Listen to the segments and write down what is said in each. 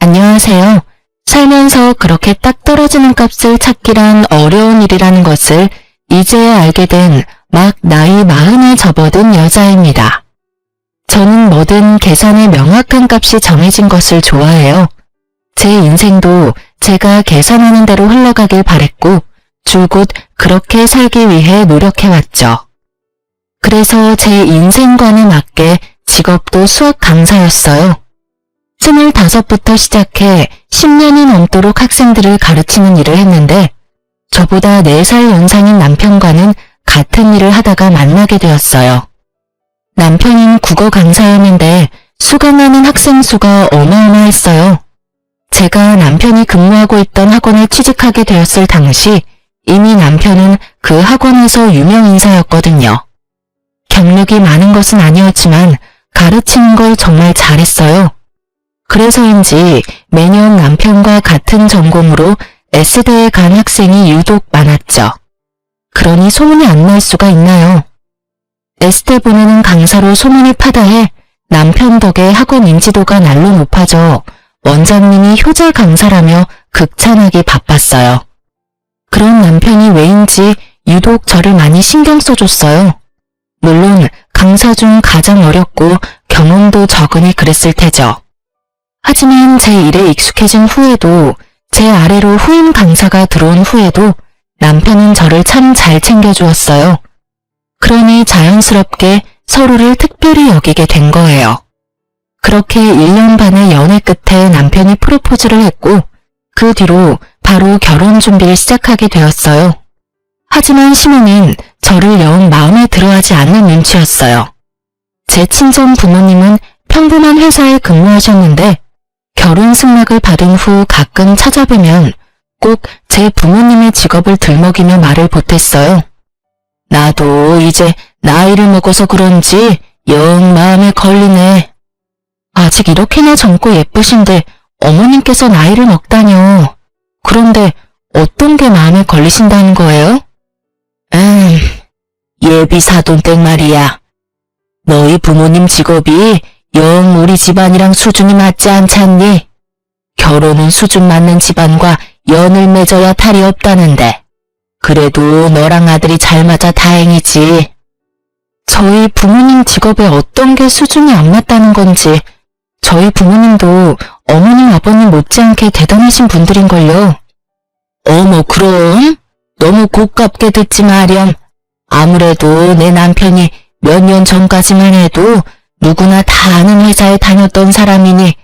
안녕하세요. 살면서 그렇게 딱 떨어지는 값을 찾기란 어려운 일이라는 것을 이제야 알게 된 막 나이 40에 접어든 여자입니다. 저는 뭐든 계산의 명확한 값이 정해진 것을 좋아해요. 제 인생도 제가 계산하는 대로 흘러가길 바랬고 줄곧 그렇게 살기 위해 노력해왔죠. 그래서 제 인생관에 맞게 직업도 수학 강사였어요. 25부터 시작해 10년이 넘도록 학생들을 가르치는 일을 했는데 저보다 4살 연상인 남편과는 같은 일을 하다가 만나게 되었어요. 남편은 국어 강사였는데 수강하는 학생 수가 어마어마했어요. 제가 남편이 근무하고 있던 학원에 취직하게 되었을 당시 이미 남편은 그 학원에서 유명 인사였거든요. 경력이 많은 것은 아니었지만 가르치는 걸 정말 잘했어요. 그래서인지 매년 남편과 같은 전공으로 S대에 간 학생이 유독 많았죠. 그러니 소문이 안 날 수가 있나요? S대 보내는 강사로 소문이 파다해 남편 덕에 학원 인지도가 날로 높아져 원장님이 효자 강사라며 극찬하기 바빴어요. 그런 남편이 왜인지 유독 저를 많이 신경 써줬어요. 물론 강사 중 가장 어렸고 경험도 적으니 그랬을 테죠. 하지만 제 일에 익숙해진 후에도 제 아래로 후임 강사가 들어온 후에도 남편은 저를 참 잘 챙겨주었어요. 그러니 자연스럽게 서로를 특별히 여기게 된 거예요. 그렇게 1년 반의 연애 끝에 남편이 프로포즈를 했고 그 뒤로 바로 결혼 준비를 시작하게 되었어요. 하지만 신우는 저를 영 마음에 들어하지 않는 눈치였어요. 제 친정 부모님은 평범한 회사에 근무하셨는데 결혼 승낙을 받은 후 가끔 찾아뵈면 꼭 제 부모님의 직업을 들먹이며 말을 보탰어요. 나도 이제 나이를 먹어서 그런지 영 마음에 걸리네. 아직 이렇게나 젊고 예쁘신데 어머님께서 나이를 먹다뇨. 그런데 어떤 게 마음에 걸리신다는 거예요? 예비 사돈댁 말이야. 너희 부모님 직업이 영 우리 집안이랑 수준이 맞지 않잖니? 결혼은 수준 맞는 집안과 연을 맺어야 탈이 없다는데 그래도 너랑 아들이 잘 맞아 다행이지. 저희 부모님 직업에 어떤 게 수준이 안 맞다는 건지 저희 부모님도 어머님 아버님 못지않게 대단하신 분들인걸요. 어머 그럼? 너무 고깝게 듣지 마렴. 아무래도 내 남편이 몇 년 전까지만 해도 누구나 다 아는 회사에 다녔던 사람이니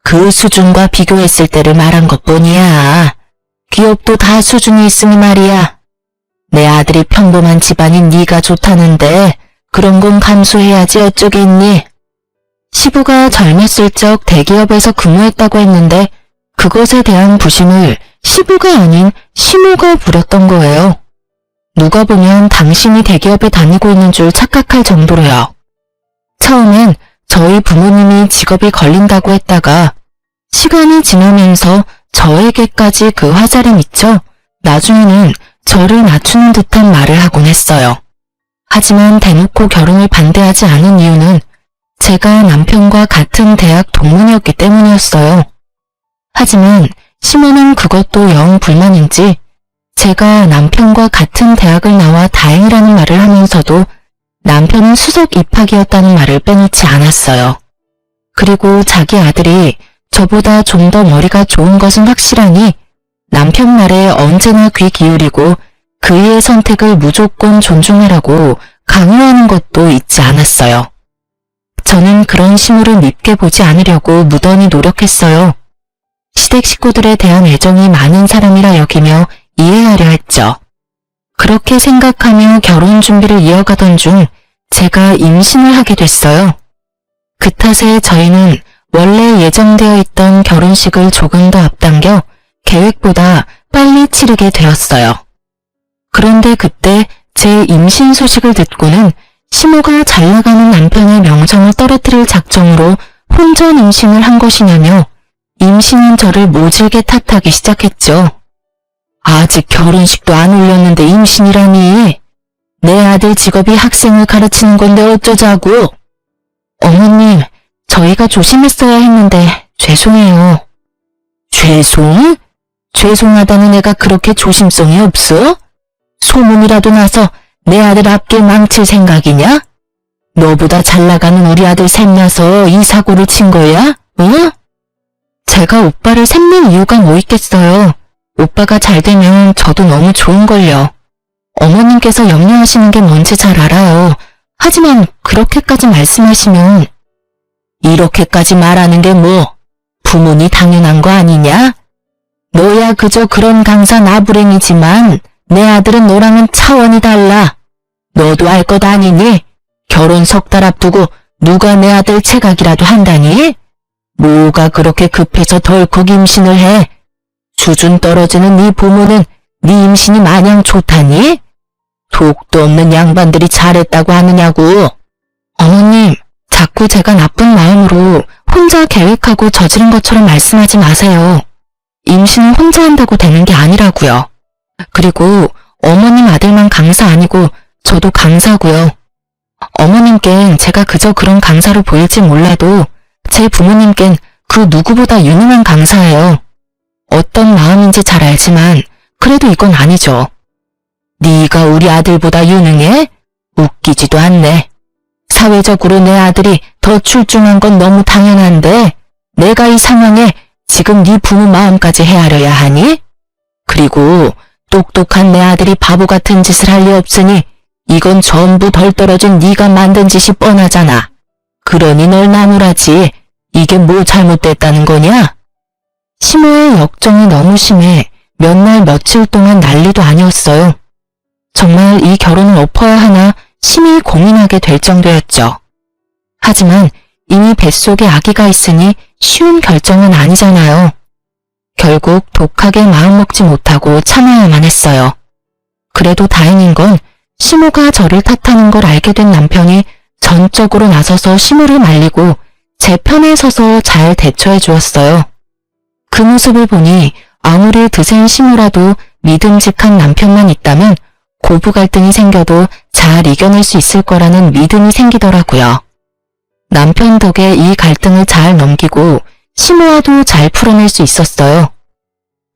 그 수준과 비교했을 때를 말한 것뿐이야. 기업도 다 수준이 있으니 말이야. 내 아들이 평범한 집안인 네가 좋다는데 그런 건 감수해야지 어쩌겠니. 시부가 젊었을 적 대기업에서 근무했다고 했는데 그것에 대한 부심을 시부가 아닌 시모가 부렸던 거예요. 누가 보면 당신이 대기업에 다니고 있는 줄 착각할 정도로요. 처음엔 저희 부모님이 직업이 걸린다고 했다가 시간이 지나면서 저에게까지 그 화살이 미쳐 나중에는 저를 낮추는 듯한 말을 하곤 했어요. 하지만 대놓고 결혼을 반대하지 않은 이유는 제가 남편과 같은 대학 동문이었기 때문이었어요. 하지만 시모는 그것도 영 불만인지 제가 남편과 같은 대학을 나와 다행이라는 말을 하면서도 남편은 수석 입학이었다는 말을 빼놓지 않았어요. 그리고 자기 아들이 저보다 좀 더 머리가 좋은 것은 확실하니 남편 말에 언제나 귀 기울이고 그의 선택을 무조건 존중하라고 강요하는 것도 잊지 않았어요. 저는 그런 시모를 밉게 보지 않으려고 무던히 노력했어요. 시댁 식구들에 대한 애정이 많은 사람이라 여기며 이해하려 했죠. 그렇게 생각하며 결혼 준비를 이어가던 중 제가 임신을 하게 됐어요. 그 탓에 저희는 원래 예정되어 있던 결혼식을 조금 더 앞당겨 계획보다 빨리 치르게 되었어요. 그런데 그때 제 임신 소식을 듣고는 시모가 잘나가는 남편의 명성을 떨어뜨릴 작정으로 혼전 임신을 한 것이냐며 임신인 저를 모질게 탓하기 시작했죠. 아직 결혼식도 안 올렸는데 임신이라니. 내 아들 직업이 학생을 가르치는 건데 어쩌자고. 어머님, 저희가 조심했어야 했는데 죄송해요. 죄송하다는 애가 그렇게 조심성이 없어? 소문이라도 나서 내 아들 앞길 망칠 생각이냐? 너보다 잘 나가는 우리 아들 샘나서 이 사고를 친 거야? 어? 제가 오빠를 샘낼 이유가 뭐 있겠어요. 오빠가 잘 되면 저도 너무 좋은걸요. 어머님께서 염려하시는 게 뭔지 잘 알아요. 하지만 그렇게까지 말씀하시면 이렇게까지 말하는 게 뭐 부모니 당연한 거 아니냐? 너야 그저 그런 강사 나부랭이지만 내 아들은 너랑은 차원이 달라. 너도 알 것 아니니? 결혼 석 달 앞두고 누가 내 아들 체각이라도 한다니? 뭐가 그렇게 급해서 덜컥 임신을 해? 수준 떨어지는 네 부모는 네 임신이 마냥 좋다니? 독도 없는 양반들이 잘했다고 하느냐고. 어머님, 자꾸 제가 나쁜 마음으로 혼자 계획하고 저지른 것처럼 말씀하지 마세요. 임신은 혼자 한다고 되는 게 아니라고요. 그리고 어머님 아들만 강사 아니고 저도 강사고요. 어머님껜 제가 그저 그런 강사로 보일지 몰라도 제 부모님껜 그 누구보다 유능한 강사예요. 어떤 마음인지 잘 알지만 그래도 이건 아니죠. 네가 우리 아들보다 유능해? 웃기지도 않네. 사회적으로 내 아들이 더 출중한 건 너무 당연한데 내가 이 상황에 지금 네 부모 마음까지 헤아려야 하니? 그리고 똑똑한 내 아들이 바보 같은 짓을 할 리 없으니 이건 전부 덜 떨어진 네가 만든 짓이 뻔하잖아. 그러니 널 나무라지. 이게 뭐 잘못됐다는 거냐? 시모의 역정이 너무 심해 몇 날 며칠 동안 난리도 아니었어요. 정말 이 결혼을 엎어야 하나 심히 고민하게 될 정도였죠. 하지만 이미 뱃속에 아기가 있으니 쉬운 결정은 아니잖아요. 결국 독하게 마음먹지 못하고 참아야만 했어요. 그래도 다행인 건 시모가 저를 탓하는 걸 알게 된 남편이 전적으로 나서서 시모를 말리고 제 편에 서서 잘 대처해 주었어요. 그 모습을 보니 아무리 드센 시모라도 믿음직한 남편만 있다면 고부 갈등이 생겨도 잘 이겨낼 수 있을 거라는 믿음이 생기더라고요. 남편 덕에 이 갈등을 잘 넘기고 시모와도 잘 풀어낼 수 있었어요.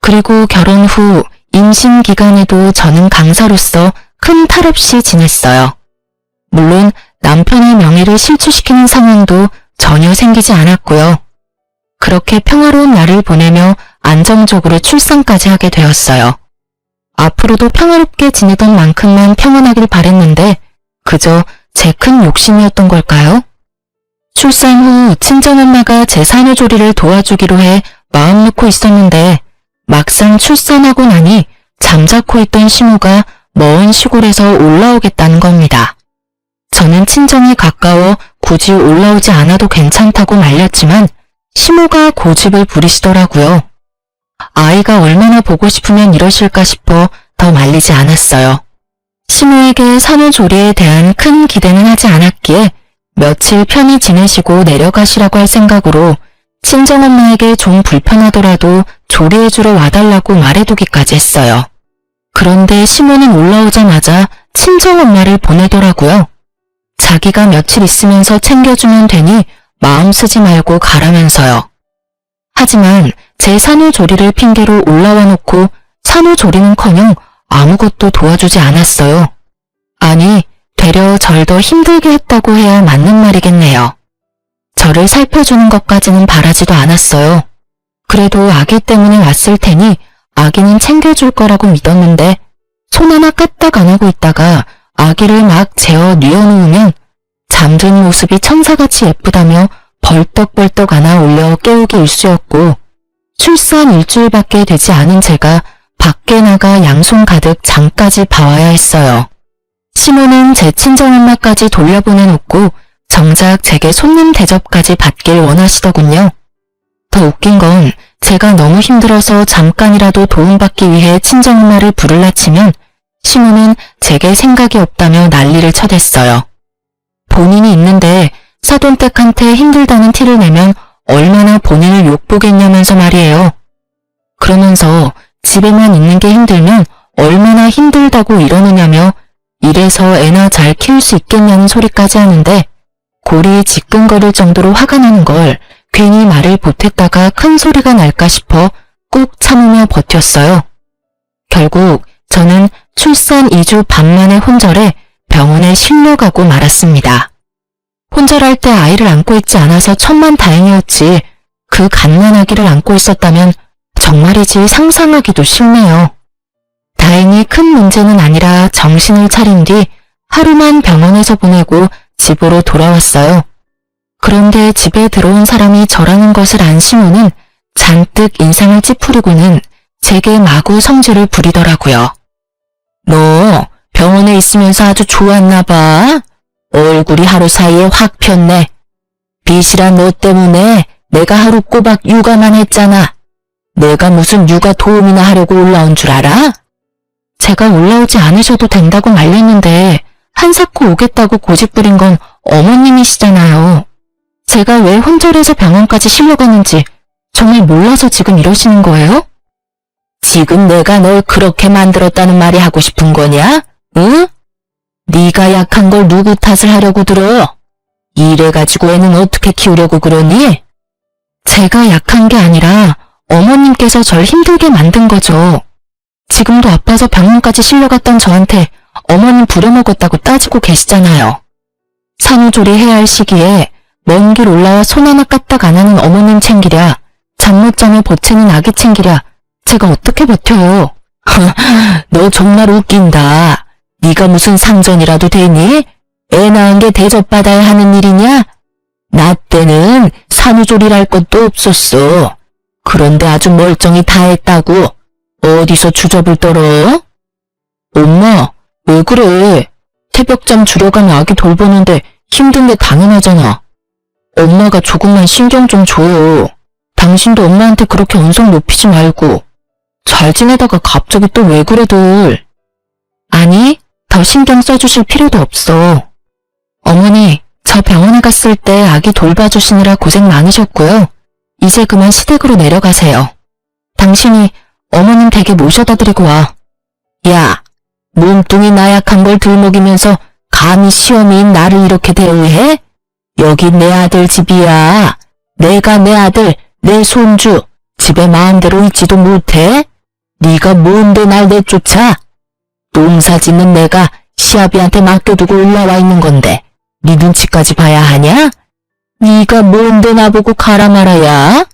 그리고 결혼 후 임신 기간에도 저는 강사로서 큰 탈 없이 지냈어요. 물론 남편의 명예를 실추시키는 상황도 전혀 생기지 않았고요. 그렇게 평화로운 날을 보내며 안정적으로 출산까지 하게 되었어요. 앞으로도 평화롭게 지내던 만큼만 평안하길 바랬는데 그저 제 큰 욕심이었던 걸까요? 출산 후 친정엄마가 제 산후조리를 도와주기로 해 마음 놓고 있었는데 막상 출산하고 나니 잠자코 있던 시모가 먼 시골에서 올라오겠다는 겁니다. 저는 친정이 가까워 굳이 올라오지 않아도 괜찮다고 말렸지만 시모가 고집을 부리시더라고요. 아이가 얼마나 보고 싶으면 이러실까 싶어 더 말리지 않았어요. 시모에게 산후조리에 대한 큰 기대는 하지 않았기에 며칠 편히 지내시고 내려가시라고 할 생각으로 친정엄마에게 좀 불편하더라도 조리해주러 와달라고 말해두기까지 했어요. 그런데 시모는 올라오자마자 친정엄마를 보내더라고요. 자기가 며칠 있으면서 챙겨주면 되니 마음 쓰지 말고 가라면서요. 하지만 제 산후조리를 핑계로 올라와 놓고 산후조리는커녕 아무것도 도와주지 않았어요. 아니, 되려 절 더 힘들게 했다고 해야 맞는 말이겠네요. 저를 살펴주는 것까지는 바라지도 않았어요. 그래도 아기 때문에 왔을 테니 아기는 챙겨줄 거라고 믿었는데 손 하나 까딱 안 하고 있다가 아기를 막 재어 뉘어놓으면 잠든 모습이 천사같이 예쁘다며 벌떡벌떡 안아 올려 깨우기 일쑤였고 출산 일주일밖에 되지 않은 제가 밖에 나가 양손 가득 장까지 봐와야 했어요. 시모는 제 친정엄마까지 돌려보내놓고 정작 제게 손님 대접까지 받길 원하시더군요. 더 웃긴 건 제가 너무 힘들어서 잠깐이라도 도움받기 위해 친정엄마를 부를라 치면 시모는 제게 생각이 없다며 난리를 쳐댔어요. 본인이 있는데 사돈댁한테 힘들다는 티를 내면 얼마나 본인을 욕보겠냐면서 말이에요. 그러면서 집에만 있는 게 힘들면 얼마나 힘들다고 이러느냐며 이래서 애나 잘 키울 수 있겠냐는 소리까지 하는데 골이 지끈거릴 정도로 화가 나는 걸 괜히 말을 보탰다가 큰 소리가 날까 싶어 꾹 참으며 버텼어요. 결국 저는 출산 2주 반 만에 혼절해 병원에 실려가고 말았습니다. 혼절할 때 아이를 안고 있지 않아서 천만다행이었지 그 갓난아기를 안고 있었다면 정말이지 상상하기도 싫네요. 다행히 큰 문제는 아니라 정신을 차린 뒤 하루만 병원에서 보내고 집으로 돌아왔어요. 그런데 집에 들어온 사람이 저라는 것을 안 시모는 잔뜩 인상을 찌푸리고는 제게 마구 성질을 부리더라고요. 너 병원에 있으면서 아주 좋았나 봐. 얼굴이 하루 사이에 확 폈네. 빚이란 너 때문에 내가 하루 꼬박 육아만 했잖아. 내가 무슨 육아 도움이나 하려고 올라온 줄 알아? 제가 올라오지 않으셔도 된다고 말렸는데 한사코 오겠다고 고집부린 건 어머님이시잖아요. 제가 왜 혼절해서 병원까지 실려갔는지 정말 몰라서 지금 이러시는 거예요? 지금 내가 널 그렇게 만들었다는 말이 하고 싶은 거냐? 응? 네가 약한 걸 누구 탓을 하려고 들어? 이래가지고 애는 어떻게 키우려고 그러니? 제가 약한 게 아니라 어머님께서 절 힘들게 만든 거죠. 지금도 아파서 병원까지 실려갔던 저한테 어머님 부려먹었다고 따지고 계시잖아요. 산후조리 해야 할 시기에 먼 길 올라와 손 하나 까딱 안 하는 어머님 챙기랴, 잠 못 자며 보채는 아기 챙기랴, 제가 어떻게 버텨요? 너 정말 웃긴다. 네가 무슨 상전이라도 되니? 애 낳은 게 대접받아야 하는 일이냐? 나 때는 산후조리랄 것도 없었어. 그런데 아주 멀쩡히 다 했다고. 어디서 주접을 떨어? 엄마, 왜 그래? 태벽잠 줄여가며 아기 돌보는데 힘든 게 당연하잖아. 엄마가 조금만 신경 좀 줘요. 당신도 엄마한테 그렇게 언성 높이지 말고. 잘 지내다가 갑자기 또 왜 그래들. 아니, 더 신경 써주실 필요도 없어. 어머니, 저 병원에 갔을 때 아기 돌봐주시느라 고생 많으셨고요. 이제 그만 시댁으로 내려가세요. 당신이 어머님 댁에 모셔다 드리고 와. 야, 몸뚱이 나약한 걸 들먹이면서 감히 시어미인 나를 이렇게 대우해? 여기 내 아들 집이야. 내가 내 아들, 내 손주, 집에 마음대로 있지도 못해? 네가 뭔데 날 내쫓아? 농사 짓는 내가 시아비한테 맡겨두고 올라와 있는 건데 네 눈치까지 봐야 하냐? 네가 뭔데 나보고 가라 말아야?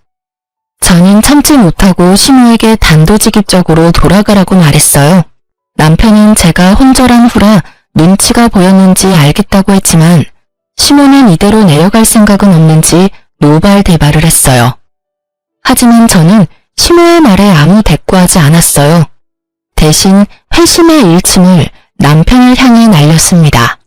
저는 참지 못하고 시모에게 단도직입적으로 돌아가라고 말했어요. 남편은 제가 혼절한 후라 눈치가 보였는지 알겠다고 했지만 시모는 이대로 내려갈 생각은 없는지 노발대발을 했어요. 하지만 저는 시모의 말에 아무 대꾸하지 않았어요. 대신 회심의 일침을 남편을 향해 날렸습니다.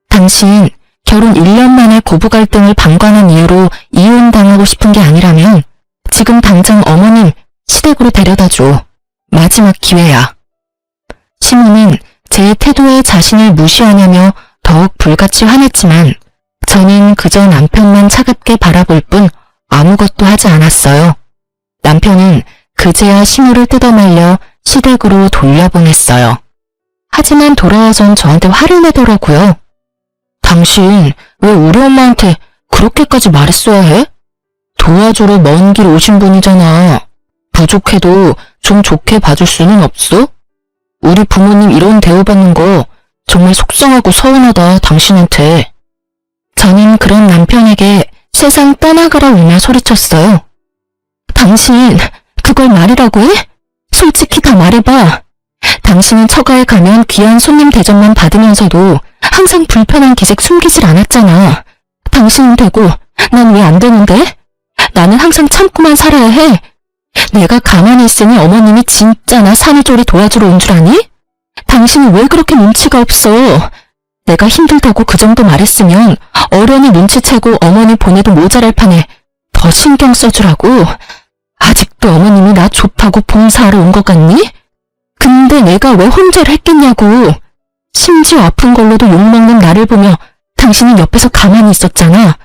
당신 결혼 1년 만에 고부 갈등을 방관한 이유로 이혼당하고 싶은 게 아니라면 지금 당장 어머님 시댁으로 데려다줘. 마지막 기회야. 시모는 제 태도에 자신을 무시하냐며 더욱 불같이 화냈지만 저는 그저 남편만 차갑게 바라볼 뿐 아무것도 하지 않았어요. 남편은 그제야 시모를 뜯어말려 시댁으로 돌려보냈어요. 하지만 돌아와선 저한테 화를 내더라고요. 당신 왜 우리 엄마한테 그렇게까지 말했어야 해? 도와주러 먼 길 오신 분이잖아. 부족해도 좀 좋게 봐줄 수는 없어? 우리 부모님 이런 대우받는 거 정말 속상하고 서운하다, 당신한테. 저는 그런 남편에게 세상 떠나가라 울며 소리쳤어요. 당신 그걸 말이라고 해? 솔직히 다 말해봐. 당신은 처가에 가면 귀한 손님 대접만 받으면서도 항상 불편한 기색 숨기질 않았잖아. 당신은 되고 난 왜 안 되는데? 나는 항상 참고만 살아야 해. 내가 가만히 있으니 어머님이 진짜 나 산후조리 도와주러 온 줄 아니? 당신은 왜 그렇게 눈치가 없어? 내가 힘들다고 그 정도 말했으면 어련히 눈치채고 어머니 보내도 모자랄 판에 더 신경 써주라고. 아직도 어머님이 나 좋다고 봉사하러 온 것 같니? 근데 내가 왜 혼절을 했겠냐고. 심지어 아픈 걸로도 욕먹는 나를 보며 당신은 옆에서 가만히 있었잖아.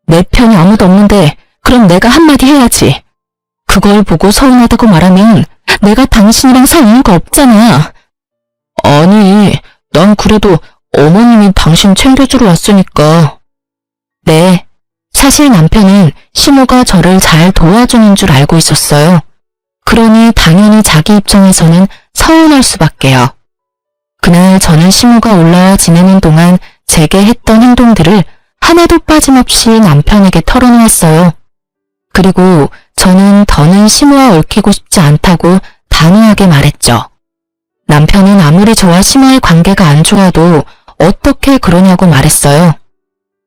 내 편이 아무도 없는데 그럼 내가 한마디 해야지. 그걸 보고 서운하다고 말하면 내가 당신이랑 살 이유가 없잖아. 아니, 난 그래도 어머님이 당신 챙겨주러 왔으니까. 네, 사실 남편은 시모가 저를 잘 도와주는 줄 알고 있었어요. 그러니 당연히 자기 입장에서는 서운할 수밖에요. 그날 저는 시무가 올라와 지내는 동안 제게 했던 행동들을 하나도 빠짐없이 남편에게 털어놓았어요. 그리고 저는 더는 시무와 얽히고 싶지 않다고 단호하게 말했죠. 남편은 아무리 저와 시무의 관계가 안 좋아도 어떻게 그러냐고 말했어요.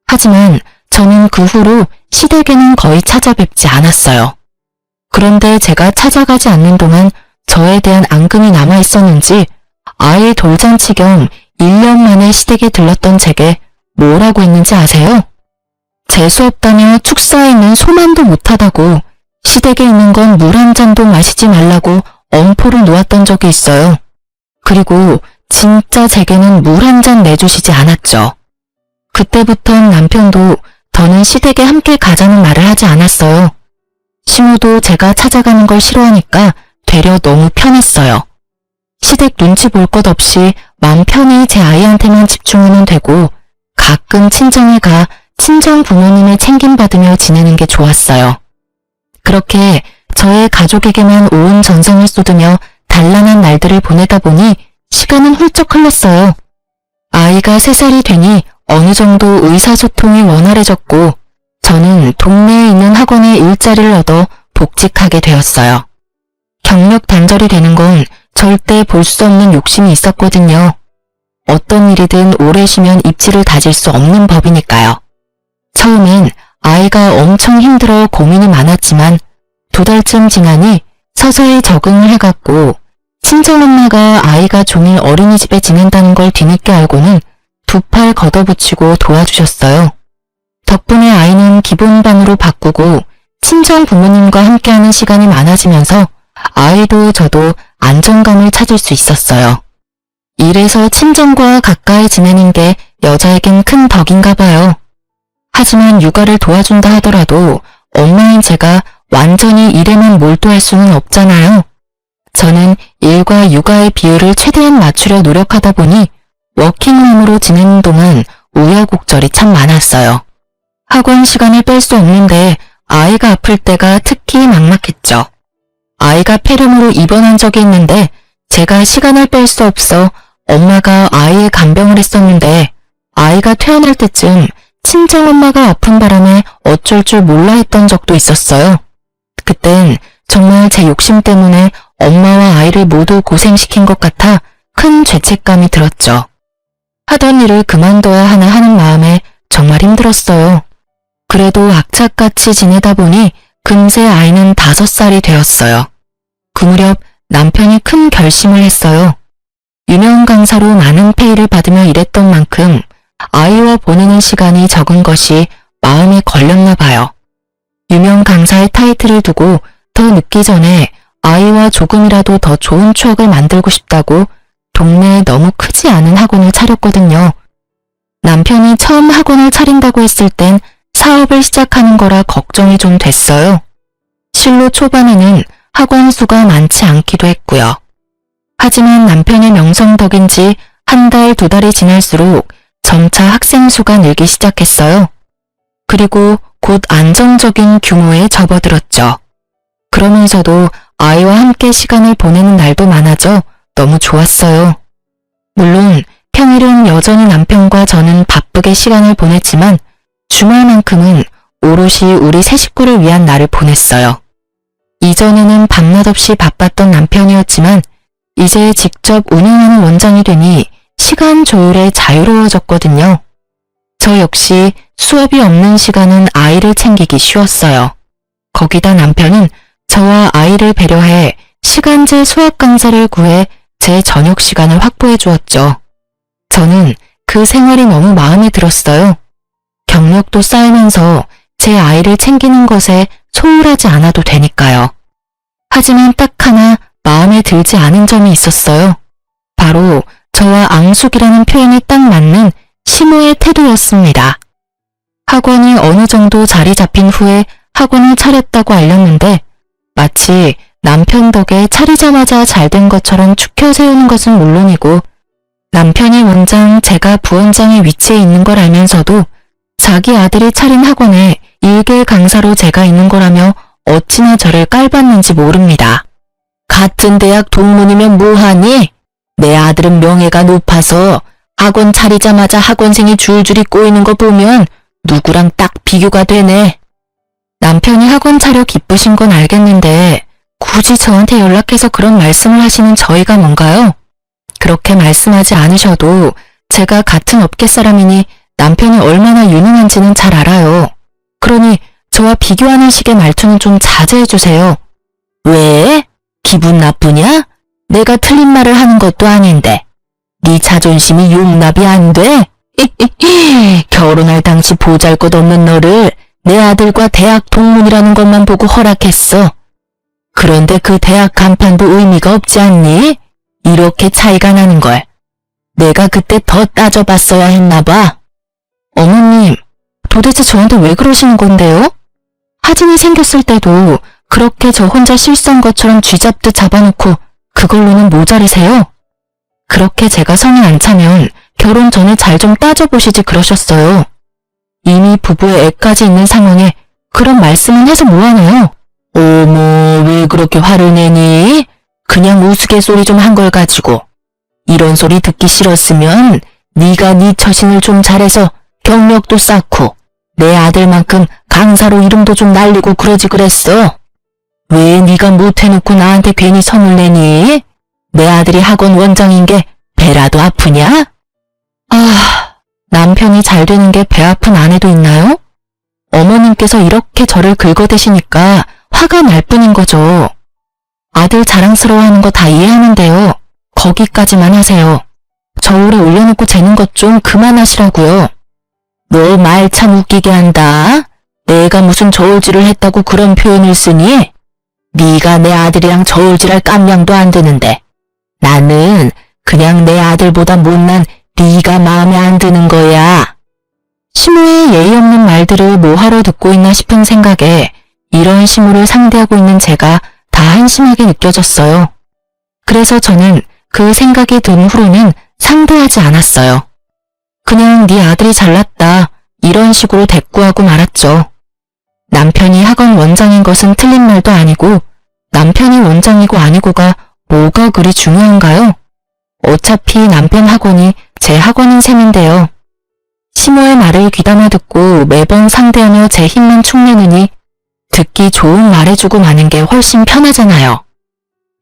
하지만 저는 그 후로 시댁에는 거의 찾아뵙지 않았어요. 그런데 제가 찾아가지 않는 동안 저에 대한 앙금이 남아있었는지 아이 돌잔치 겸 1년 만에 시댁에 들렀던 제게 뭐라고 했는지 아세요? 재수없다며 축사에 있는 소만도 못하다고 시댁에 있는 건 물 한 잔도 마시지 말라고 엄포를 놓았던 적이 있어요. 그리고 진짜 제게는 물 한 잔 내주시지 않았죠. 그때부턴 남편도 더는 시댁에 함께 가자는 말을 하지 않았어요. 시무도 제가 찾아가는 걸 싫어하니까 되려 너무 편했어요. 시댁 눈치 볼 것 없이 마음 편히 제 아이한테만 집중하면 되고 가끔 친정에 가 친정 부모님의 챙김받으며 지내는 게 좋았어요. 그렇게 저의 가족에게만 온 전성을 쏟으며 단란한 날들을 보내다 보니 시간은 훌쩍 흘렀어요. 아이가 3살이 되니 어느 정도 의사소통이 원활해졌고 저는 동네에 있는 학원에 일자리를 얻어 복직하게 되었어요. 경력 단절이 되는 건 절대 볼 수 없는 욕심이 있었거든요. 어떤 일이든 오래 쉬면 입지를 다질 수 없는 법이니까요. 처음엔 아이가 엄청 힘들어 고민이 많았지만 2달쯤 지나니 서서히 적응을 해갔고 친정엄마가 아이가 종일 어린이집에 지낸다는 걸 뒤늦게 알고는 2팔 걷어붙이고 도와주셨어요. 덕분에 아이는 기본반으로 바꾸고 친정 부모님과 함께하는 시간이 많아지면서 아이도 저도 안정감을 찾을 수 있었어요. 이래서 친정과 가까이 지내는 게 여자에겐 큰 덕인가 봐요. 하지만 육아를 도와준다 하더라도 엄마인 제가 완전히 일에만 몰두할 수는 없잖아요. 저는 일과 육아의 비율을 최대한 맞추려 노력하다 보니 워킹맘으로 지내는 동안 우여곡절이 참 많았어요. 학원 시간을 뺄 수 없는데 아이가 아플 때가 특히 막막했죠. 아이가 폐렴으로 입원한 적이 있는데 제가 시간을 뺄 수 없어 엄마가 아이의 간병을 했었는데 아이가 퇴원할 때쯤 친정엄마가 아픈 바람에 어쩔 줄 몰라 했던 적도 있었어요. 그땐 정말 제 욕심 때문에 엄마와 아이를 모두 고생시킨 것 같아 큰 죄책감이 들었죠. 하던 일을 그만둬야 하나 하는 마음에 정말 힘들었어요. 그래도 악착같이 지내다 보니 금세 아이는 5살이 되었어요. 그 무렵 남편이 큰 결심을 했어요. 유명 강사로 많은 페이를 받으며 일했던 만큼 아이와 보내는 시간이 적은 것이 마음에 걸렸나 봐요. 유명 강사의 타이틀을 두고 더 늦기 전에 아이와 조금이라도 더 좋은 추억을 만들고 싶다고 동네에 너무 크지 않은 학원을 차렸거든요. 남편이 처음 학원을 차린다고 했을 땐 사업을 시작하는 거라 걱정이 좀 됐어요. 실로 초반에는 학원 수가 많지 않기도 했고요. 하지만 남편의 명성 덕인지 1달, 2달이 지날수록 점차 학생 수가 늘기 시작했어요. 그리고 곧 안정적인 규모에 접어들었죠. 그러면서도 아이와 함께 시간을 보내는 날도 많아져 너무 좋았어요. 물론 평일은 여전히 남편과 저는 바쁘게 시간을 보냈지만 주말만큼은 오롯이 우리 세 식구를 위한 날을 보냈어요. 이전에는 밤낮 없이 바빴던 남편이었지만 이제 직접 운영하는 원장이 되니 시간 조율에 자유로워졌거든요. 저 역시 수업이 없는 시간은 아이를 챙기기 쉬웠어요. 거기다 남편은 저와 아이를 배려해 시간제 수학 강사를 구해 제 저녁 시간을 확보해 주었죠. 저는 그 생활이 너무 마음에 들었어요. 경력도 쌓이면서 제 아이를 챙기는 것에 소홀하지 않아도 되니까요. 하지만 딱 하나 마음에 들지 않은 점이 있었어요. 바로 저와 앙숙이라는 표현이 딱 맞는 시모의 태도였습니다. 학원이 어느 정도 자리 잡힌 후에 학원을 차렸다고 알렸는데 마치 남편 덕에 차리자마자 잘된 것처럼 축혀 세우는 것은 물론이고 남편이 원장, 제가 부원장의 위치에 있는 걸 알면서도 자기 아들이 차린 학원에 일개 강사로 제가 있는 거라며 어찌나 저를 깔봤는지 모릅니다. 같은 대학 동문이면 뭐하니? 내 아들은 명예가 높아서 학원 차리자마자 학원생이 줄줄이 꼬이는 거 보면 누구랑 딱 비교가 되네. 남편이 학원 차려 기쁘신 건 알겠는데 굳이 저한테 연락해서 그런 말씀을 하시는 저희가 뭔가요? 그렇게 말씀하지 않으셔도 제가 같은 업계 사람이니 남편이 얼마나 유능한지는 잘 알아요. 그러니 저와 비교하는 식의 말투는 좀 자제해주세요. 왜? 기분 나쁘냐? 내가 틀린 말을 하는 것도 아닌데. 네 자존심이 용납이 안 돼? 결혼할 당시 보잘것없는 너를 내 아들과 대학 동문이라는 것만 보고 허락했어. 그런데 그 대학 간판도 의미가 없지 않니? 이렇게 차이가 나는 걸. 내가 그때 더 따져봤어야 했나 봐. 어머님, 도대체 저한테 왜 그러시는 건데요? 하진이 생겼을 때도 그렇게 저 혼자 실수한 것처럼 쥐잡듯 잡아놓고 그걸로는 모자르세요? 그렇게 제가 성에 안 차면 결혼 전에 잘 좀 따져보시지 그러셨어요. 이미 부부의 애까지 있는 상황에 그런 말씀은 해서 뭐하나요? 어머, 왜 그렇게 화를 내니? 그냥 우스갯소리 좀 한 걸 가지고. 이런 소리 듣기 싫었으면 네가 네 처신을 좀 잘해서 경력도 쌓고 내 아들만큼 강사로 이름도 좀 날리고 그러지 그랬어. 왜 네가 못해놓고 나한테 괜히 성을 내니? 내 아들이 학원 원장인 게 배라도 아프냐? 아, 남편이 잘 되는 게 배 아픈 아내도 있나요? 어머님께서 이렇게 저를 긁어대시니까 화가 날 뿐인 거죠. 아들 자랑스러워하는 거 다 이해하는데요. 거기까지만 하세요. 저울에 올려놓고 재는 것 좀 그만하시라고요. 너 말 참 웃기게 한다. 내가 무슨 저울질을 했다고 그런 표현을 쓰니? 네가 내 아들이랑 저울질할 깜냥도 안 드는데 나는 그냥 내 아들보다 못난 네가 마음에 안 드는 거야. 시모의 예의 없는 말들을 뭐하러 듣고 있나 싶은 생각에 이런 시모를 상대하고 있는 제가 다 한심하게 느껴졌어요. 그래서 저는 그 생각이 든 후로는 상대하지 않았어요. 그냥 네 아들이 잘났다 이런 식으로 대꾸하고 말았죠. 남편이 학원 원장인 것은 틀린 말도 아니고 남편이 원장이고 아니고가 뭐가 그리 중요한가요? 어차피 남편 학원이 제 학원인 셈인데요. 시모의 말을 귀담아 듣고 매번 상대하며 제 힘만 축내느니 듣기 좋은 말해주고 마는 게 훨씬 편하잖아요.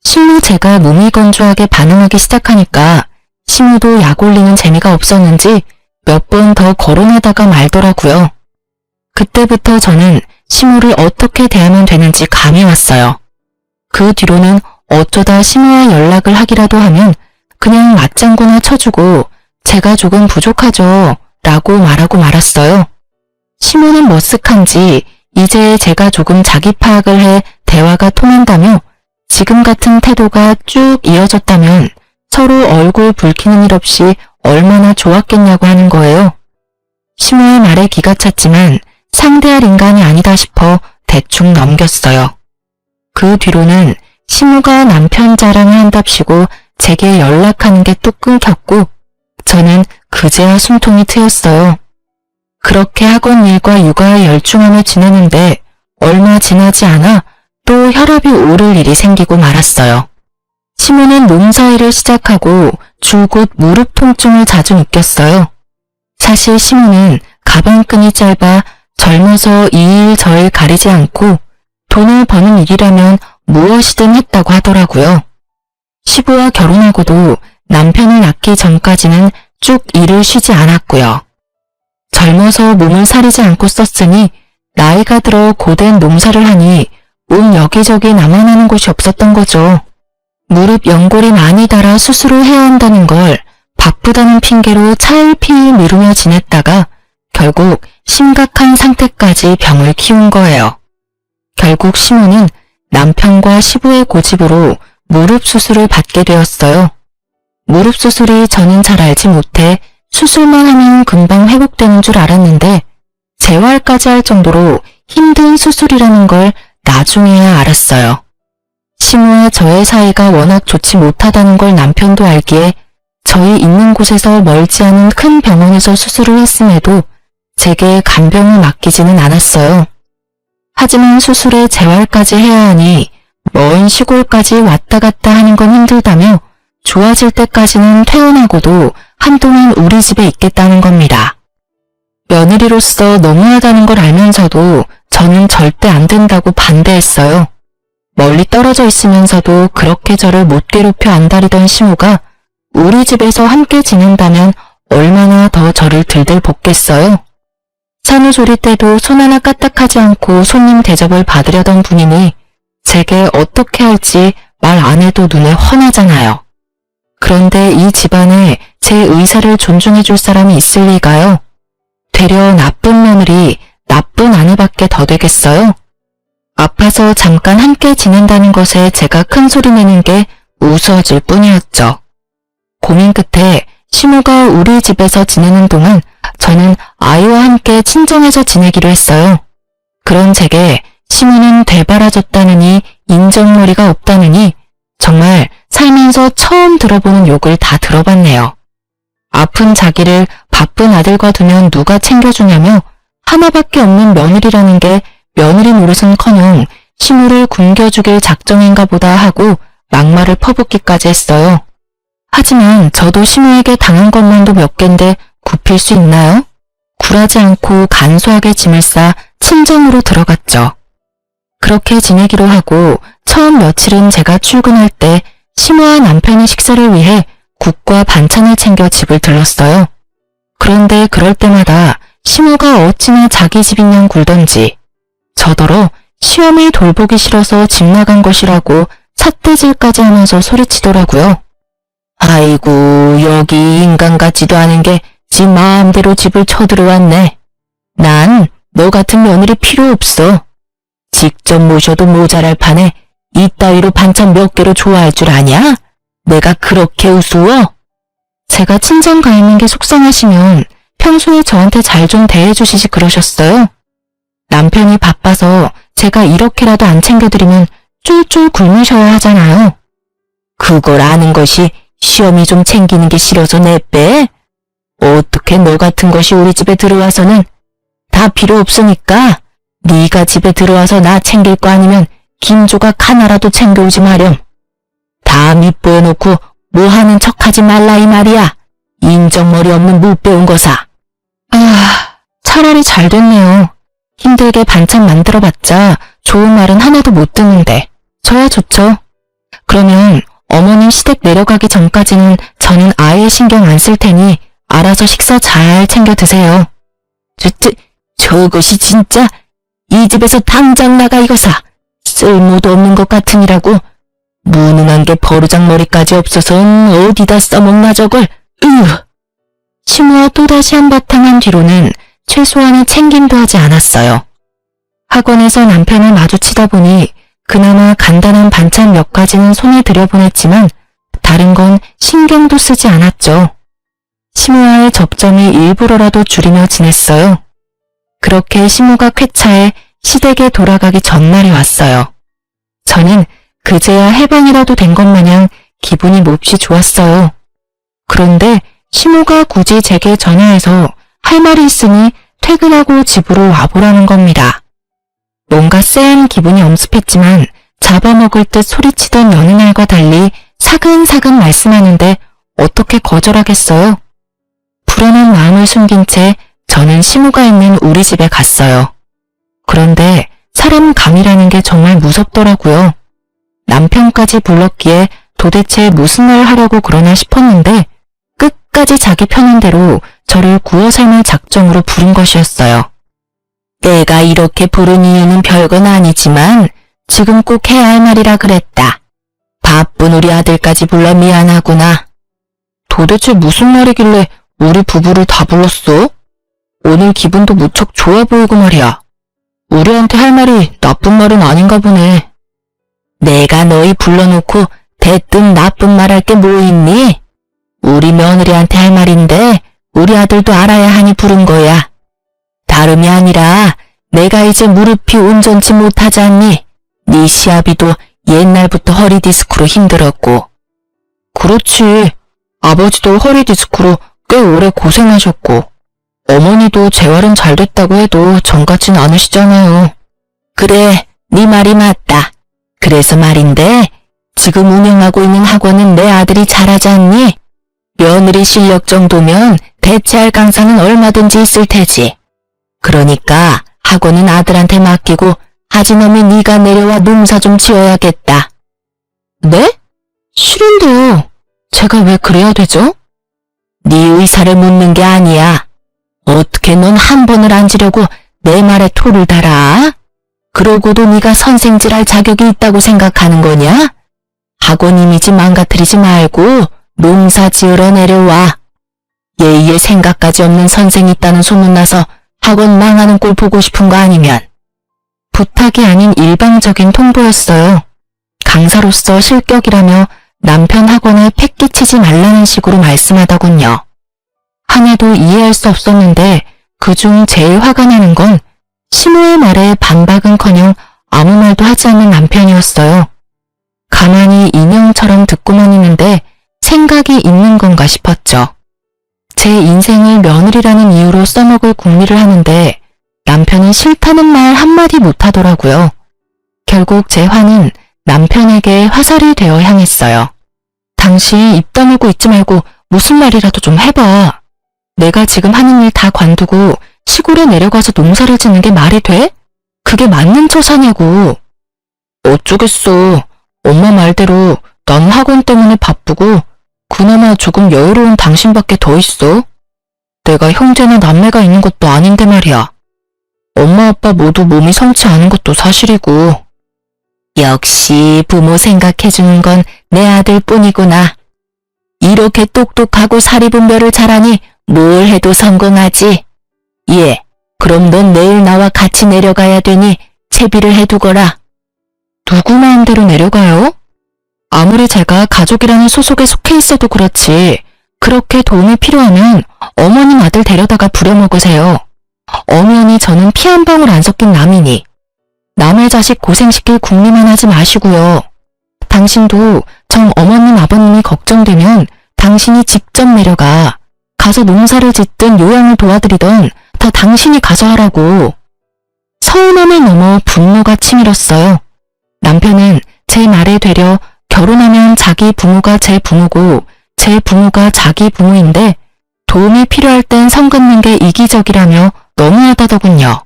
실로 제가 무미건조하게 반응하기 시작하니까 시모도 약 올리는 재미가 없었는지 몇 번 더 거론하다가 말더라고요. 그때부터 저는 시모를 어떻게 대하면 되는지 감이 왔어요. 그 뒤로는 어쩌다 시모와 연락을 하기라도 하면 그냥 맞장구나 쳐주고 제가 조금 부족하죠 라고 말하고 말았어요. 시모는 머쓱한지 이제 제가 조금 자기 파악을 해 대화가 통한다며 지금 같은 태도가 쭉 이어졌다면 서로 얼굴 붉히는 일 없이 얼마나 좋았겠냐고 하는 거예요. 시모의 말에 기가 찼지만 상대할 인간이 아니다 싶어 대충 넘겼어요. 그 뒤로는 시모가 남편 자랑을 한답시고 제게 연락하는 게 또 끊겼고 저는 그제야 숨통이 트였어요. 그렇게 학원 일과 육아에 열중하며 지내는데 얼마 지나지 않아 또 혈압이 오를 일이 생기고 말았어요. 시모는 농사일을 시작하고 줄곧 무릎 통증을 자주 느꼈어요. 사실 시모는 가방끈이 짧아 젊어서 이 일 저 일 가리지 않고 돈을 버는 일이라면 무엇이든 했다고 하더라고요. 시부와 결혼하고도 남편을 낳기 전까지는 쭉 일을 쉬지 않았고요. 젊어서 몸을 사리지 않고 썼으니 나이가 들어 고된 농사를 하니 온 여기저기 나만 하는 곳이 없었던 거죠. 무릎 연골이 많이 닳아 수술을 해야 한다는 걸 바쁘다는 핑계로 차일피일 미루며 지냈다가 결국 심각한 상태까지 병을 키운 거예요. 결국 시모는 남편과 시부의 고집으로 무릎 수술을 받게 되었어요. 무릎 수술이 저는 잘 알지 못해 수술만 하면 금방 회복되는 줄 알았는데 재활까지 할 정도로 힘든 수술이라는 걸 나중에야 알았어요. 시모와 저의 사이가 워낙 좋지 못하다는 걸 남편도 알기에 저희 있는 곳에서 멀지 않은 큰 병원에서 수술을 했음에도 제게 간병을 맡기지는 않았어요. 하지만 수술에 재활까지 해야 하니 먼 시골까지 왔다 갔다 하는 건 힘들다며 좋아질 때까지는 퇴원하고도 한동안 우리 집에 있겠다는 겁니다. 며느리로서 너무하다는 걸 알면서도 저는 절대 안 된다고 반대했어요. 멀리 떨어져 있으면서도 그렇게 저를 못 괴롭혀 안달이던 시모가 우리 집에서 함께 지낸다면 얼마나 더 저를 들들 볶겠어요. 산후조리 때도 손 하나 까딱하지 않고 손님 대접을 받으려던 분이니 제게 어떻게 할지 말 안 해도 눈에 훤하잖아요. 그런데 이 집안에 제 의사를 존중해 줄 사람이 있을 리가요? 되려 나쁜 며느리, 나쁜 아내밖에 더 되겠어요? 아파서 잠깐 함께 지낸다는 것에 제가 큰 소리 내는 게 우스워질 뿐이었죠. 고민 끝에 시모가 우리 집에서 지내는 동안 저는 아이와 함께 친정에서 지내기로 했어요. 그런 제게 시모는 되바라졌다느니 인정머리가 없다느니 정말 살면서 처음 들어보는 욕을 다 들어봤네요. 아픈 자기를 바쁜 아들과 두면 누가 챙겨주냐며 하나밖에 없는 며느리라는 게 며느리 노릇은커녕 시모를 굶겨주길 작정인가 보다 하고 막말을 퍼붓기까지 했어요. 하지만 저도 시모에게 당한 것만도 몇 갠데 굽힐 수 있나요? 굴하지 않고 간소하게 짐을 싸 친정으로 들어갔죠. 그렇게 지내기로 하고 처음 며칠은 제가 출근할 때 시모와 남편의 식사를 위해 국과 반찬을 챙겨 집을 들렀어요. 그런데 그럴 때마다 시모가 어찌나 자기 집인 양 굴던지 저더러 시어머니 돌보기 싫어서 집 나간 것이라고 삿대질까지 하면서 소리치더라고요. 아이고 여기 인간 같지도 않은 게 지 마음대로 집을 쳐들어왔네. 난 너 같은 며느리 필요 없어. 직접 모셔도 모자랄 판에 이따위로 반찬 몇 개로 좋아할 줄 아냐? 내가 그렇게 우스워? 제가 친정 가 있는 게 속상하시면 평소에 저한테 잘 좀 대해주시지 그러셨어요. 남편이 바빠서 제가 이렇게라도 안 챙겨드리면 쫄쫄 굶으셔야 하잖아요. 그걸 아는 것이 시어미 좀 챙기는 게 싫어서 내빼? 어떻게 너 같은 것이 우리 집에 들어와서는 다 필요 없으니까 네가 집에 들어와서 나 챙길 거 아니면 김조각 하나라도 챙겨오지 마렴. 다 밑보여놓고 뭐 하는 척하지 말라 이 말이야. 인정머리 없는 못 배운 거사. 차라리 잘 됐네요. 힘들게 반찬 만들어봤자 좋은 말은 하나도 못 듣는데 저야 좋죠. 그러면 어머님 시댁 내려가기 전까지는 저는 아예 신경 안 쓸 테니 알아서 식사 잘 챙겨 드세요. 저것이 진짜 이 집에서 당장 나가 이거사. 쓸모도 없는 것 같으니라고. 무능한 게 버르장머리까지 없어서 어디다 써먹나 저걸. 시모와 또다시 한바탕 한 뒤로는 최소한의 챙김도 하지 않았어요. 학원에서 남편을 마주치다 보니 그나마 간단한 반찬 몇 가지는 손에 들여보냈지만 다른 건 신경도 쓰지 않았죠. 시모와의 접점이 일부러라도 줄이며 지냈어요. 그렇게 시모가 쾌차해 시댁에 돌아가기 전날이 왔어요. 저는 그제야 해방이라도 된 것 마냥 기분이 몹시 좋았어요. 그런데 시모가 굳이 제게 전화해서 할 말이 있으니 퇴근하고 집으로 와보라는 겁니다. 뭔가 쎄한 기분이 엄습했지만 잡아먹을 듯 소리치던 여느 날과 달리 사근사근 말씀하는데 어떻게 거절하겠어요? 불안한 마음을 숨긴 채 저는 시모가 있는 우리 집에 갔어요. 그런데 사람 감이라는 게 정말 무섭더라고요. 남편까지 불렀기에 도대체 무슨 말 하려고 그러나 싶었는데 끝까지 자기 편한 대로 저를 구워 삶을 작정으로 부른 것이었어요. 내가 이렇게 부른 이유는 별건 아니지만 지금 꼭 해야 할 말이라 그랬다. 바쁜 우리 아들까지 불러 미안하구나. 도대체 무슨 말이길래 우리 부부를 다 불렀어? 오늘 기분도 무척 좋아 보이고 말이야. 우리한테 할 말이 나쁜 말은 아닌가 보네. 내가 너희 불러놓고 대뜸 나쁜 말 할 게 뭐 있니? 우리 며느리한테 할 말인데 우리 아들도 알아야 하니 부른 거야. 다름이 아니라 내가 이제 무릎이 온전치 못하지 않니? 네 시아비도 옛날부터 허리 디스크로 힘들었고. 그렇지. 아버지도 허리 디스크로 꽤 오래 고생하셨고 어머니도 재활은 잘 됐다고 해도 전 같진 않으시잖아요. 그래, 네 말이 맞다. 그래서 말인데 지금 운영하고 있는 학원은 내 아들이 잘하지 않니? 며느리 실력 정도면 대체할 강사는 얼마든지 있을 테지. 그러니까 학원은 아들한테 맡기고 아주머니 네가 내려와 농사 좀 지어야겠다. 네? 싫은데요. 제가 왜 그래야 되죠? 네 의사를 묻는 게 아니야. 어떻게 넌 한 번을 앉으려고 내 말에 토를 달아? 그러고도 네가 선생질할 자격이 있다고 생각하는 거냐? 학원 이미지 망가뜨리지 말고 농사 지으러 내려와. 예의에 생각까지 없는 선생이 있다는 소문나서 학원 망하는 꼴 보고 싶은 거 아니면. 부탁이 아닌 일방적인 통보였어요. 강사로서 실격이라며 남편 학원에 패 끼치지 말라는 식으로 말씀하더군요. 하나도 이해할 수 없었는데 그중 제일 화가 나는 건 시모의 말에 반박은커녕 아무 말도 하지 않는 남편이었어요. 가만히 인형처럼 듣고만 있는데 생각이 있는 건가 싶었죠. 제 인생을 며느리라는 이유로 써먹을 궁리를 하는데 남편은 싫다는 말 한마디 못하더라고요. 결국 제 화는 남편에게 화살이 되어 향했어요. 당신 입 다물고 있지 말고 무슨 말이라도 좀 해봐. 내가 지금 하는 일 다 관두고 시골에 내려가서 농사를 짓는 게 말이 돼? 그게 맞는 처사냐고. 어쩌겠어. 엄마 말대로 난 학원 때문에 바쁘고 그나마 조금 여유로운 당신밖에 더 있어. 내가 형제나 남매가 있는 것도 아닌데 말이야. 엄마 아빠 모두 몸이 성치 않은 것도 사실이고. 역시 부모 생각해주는 건 내 아들뿐이구나. 이렇게 똑똑하고 사리분별을 잘하니 뭘 해도 성공하지. 예, 그럼 넌 내일 나와 같이 내려가야 되니 채비를 해두거라. 누구 마음대로 내려가요? 아무리 제가 가족이라는 소속에 속해 있어도 그렇지 그렇게 도움이 필요하면 어머님 아들 데려다가 부려먹으세요. 엄연히 저는 피 한 방울 안 섞인 남이니 남의 자식 고생시킬 궁리만 하지 마시고요. 당신도 정 어머님 아버님이 걱정되면 당신이 직접 내려가. 가서 농사를 짓든 요양을 도와드리던 다 당신이 가서 하라고. 서운함을 넘어 분노가 치밀었어요. 남편은 제 말에 되려 결혼하면 자기 부모가 제 부모고 제 부모가 자기 부모인데 도움이 필요할 땐 선 긋는 게 이기적이라며 너무하다더군요.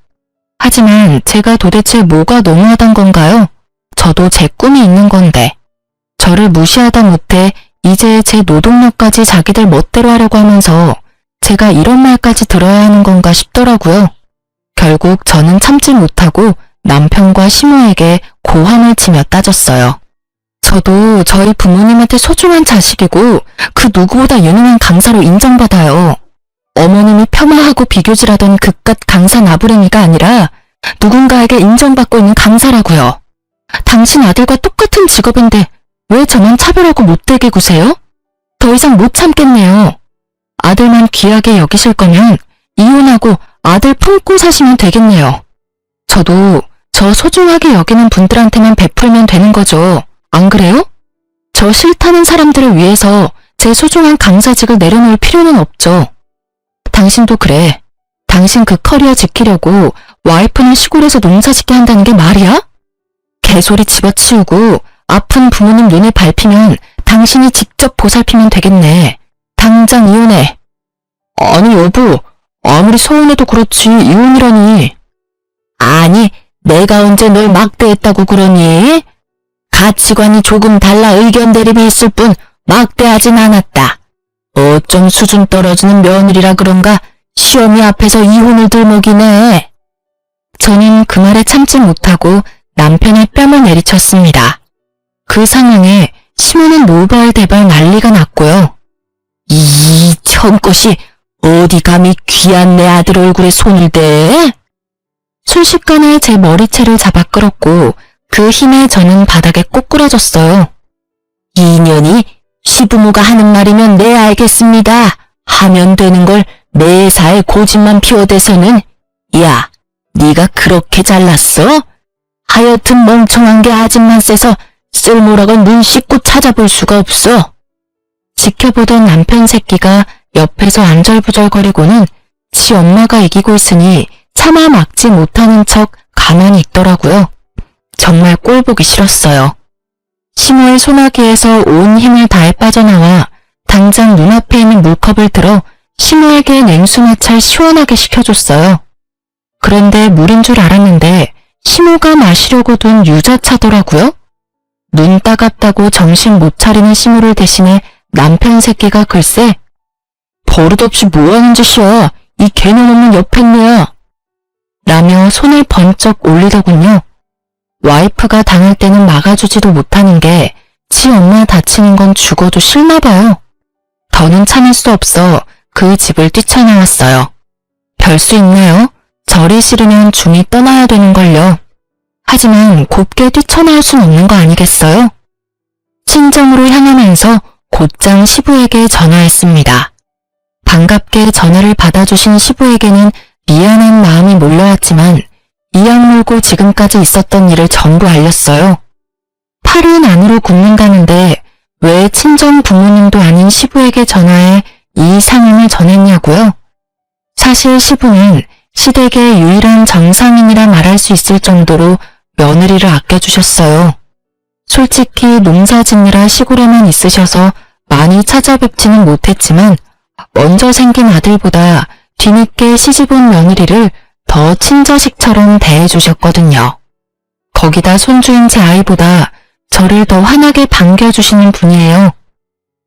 하지만 제가 도대체 뭐가 너무하단 건가요? 저도 제 꿈이 있는 건데. 저를 무시하다 못해 이제 제 노동력까지 자기들 멋대로 하려고 하면서 제가 이런 말까지 들어야 하는 건가 싶더라고요. 결국 저는 참지 못하고 남편과 시모에게 고함을 치며 따졌어요. 저도 저희 부모님한테 소중한 자식이고 그 누구보다 유능한 강사로 인정받아요. 어머님이 폄하하고 비교질하던 그깟 강사 나부랭이가 아니라 누군가에게 인정받고 있는 강사라고요. 당신 아들과 똑같은 직업인데 왜 저만 차별하고 못되게 구세요? 더 이상 못 참겠네요. 아들만 귀하게 여기실 거면 이혼하고 아들 품고 사시면 되겠네요. 저도 저 소중하게 여기는 분들한테만 베풀면 되는 거죠. 안 그래요? 저 싫다는 사람들을 위해서 제 소중한 강사직을 내려놓을 필요는 없죠. 당신도 그래. 당신 그 커리어 지키려고 와이프는 시골에서 농사 짓게 한다는 게 말이야? 개소리 집어치우고 아픈 부모님 눈에 밟히면 당신이 직접 보살피면 되겠네. 당장 이혼해. 아니 여보, 아무리 서운해도 그렇지 이혼이라니. 아니, 내가 언제 널 막대했다고 그러니? 가치관이 조금 달라 의견 대립이 있을 뿐 막대하진 않았다. 어쩜 수준 떨어지는 며느리라 그런가 시어미 앞에서 이혼을 들먹이네. 저는 그 말에 참지 못하고 남편의 뺨을 내리쳤습니다. 그 상황에 시모는 노발대발 난리가 났고요. 이 청것이 어디 감히 귀한 내 아들 얼굴에 손을 대? 순식간에 제 머리채를 잡아 끌었고 그 힘에 저는 바닥에 꼬꾸라졌어요. 이년이 시부모가 하는 말이면 네 알겠습니다. 하면 되는 걸 매사에 고집만 피워대서는 야, 네가 그렇게 잘났어? 하여튼 멍청한 게 아직만 세서 쓸모락을 눈 씻고 찾아볼 수가 없어. 지켜보던 남편 새끼가 옆에서 안절부절거리고는 지 엄마가 이기고 있으니 차마 막지 못하는 척 가만히 있더라고요. 정말 꼴보기 싫었어요. 시모의 소나기에서 온 힘을 다해 빠져나와 당장 눈앞에 있는 물컵을 들어 시모에게 냉수마찰 시원하게 식혀줬어요. 그런데 물인 줄 알았는데 시모가 마시려고 둔 유자차더라고요. 눈 따갑다고 정신 못 차리는 시모를 대신해 남편 새끼가 글쎄 버릇없이 뭐하는 짓이야, 이 개념 없는 여편네야 라며 손을 번쩍 올리더군요. 와이프가 당할 때는 막아주지도 못하는 게 지 엄마 다치는 건 죽어도 싫나 봐요. 더는 참을 수 없어 그 집을 뛰쳐나왔어요. 별 수 있나요? 절이 싫으면 중이 떠나야 되는걸요. 하지만 곱게 뛰쳐나올 순 없는 거 아니겠어요? 친정으로 향하면서 곧장 시부에게 전화했습니다. 반갑게 전화를 받아주신 시부에게는 미안한 마음이 몰려왔지만 이악 물고 지금까지 있었던 일을 전부 알렸어요. 팔은 안으로 굽는다는데 왜 친정 부모님도 아닌 시부에게 전화해 이 상황을 전했냐고요? 사실 시부는 시댁의 유일한 정상인이라 말할 수 있을 정도로 며느리를 아껴주셨어요. 솔직히 농사 짓느라 시골에만 있으셔서 많이 찾아뵙지는 못했지만 먼저 생긴 아들보다 뒤늦게 시집온 며느리를 더 친자식처럼 대해주셨거든요. 거기다 손주인 제 아이보다 저를 더 환하게 반겨주시는 분이에요.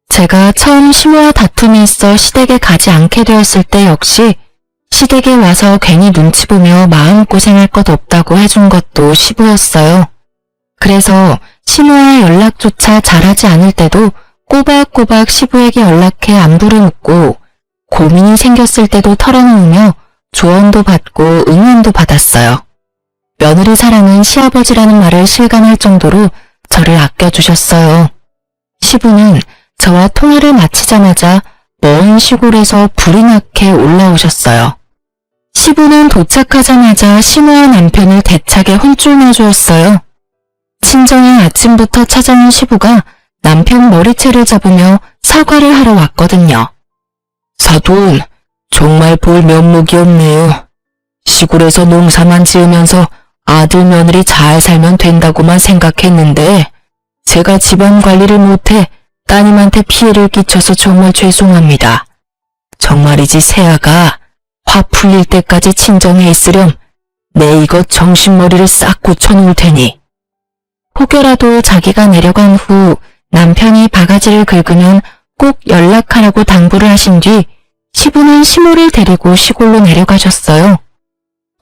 제가 처음 시모와 다툼이 있어 시댁에 가지 않게 되었을 때 역시 시댁에 와서 괜히 눈치 보며 마음고생할 것 없다고 해준 것도 시부였어요. 그래서 시모와 연락조차 잘하지 않을 때도 꼬박꼬박 시부에게 연락해 안부를 묻고 고민이 생겼을 때도 털어놓으며 조언도 받고 응원도 받았어요. 며느리 사랑은 시아버지라는 말을 실감할 정도로 저를 아껴주셨어요. 시부는 저와 통화를 마치자마자 먼 시골에서 불이 나게 올라오셨어요. 시부는 도착하자마자 시모와 남편을 대차게 혼쭐 내주었어요. 친정에 아침부터 찾아온 시부가 남편 머리채를 잡으며 사과를 하러 왔거든요. 사돈, 정말 볼 면목이 없네요. 시골에서 농사만 지으면서 아들 며느리 잘 살면 된다고만 생각했는데 제가 집안 관리를 못해 따님한테 피해를 끼쳐서 정말 죄송합니다. 정말이지 새아가 화 풀릴 때까지 친정에 있으렴 내 이것 정신머리를 싹 고쳐놓을 테니. 혹여라도 자기가 내려간 후 남편이 바가지를 긁으면 꼭 연락하라고 당부를 하신 뒤 시부는 시모를 데리고 시골로 내려가셨어요.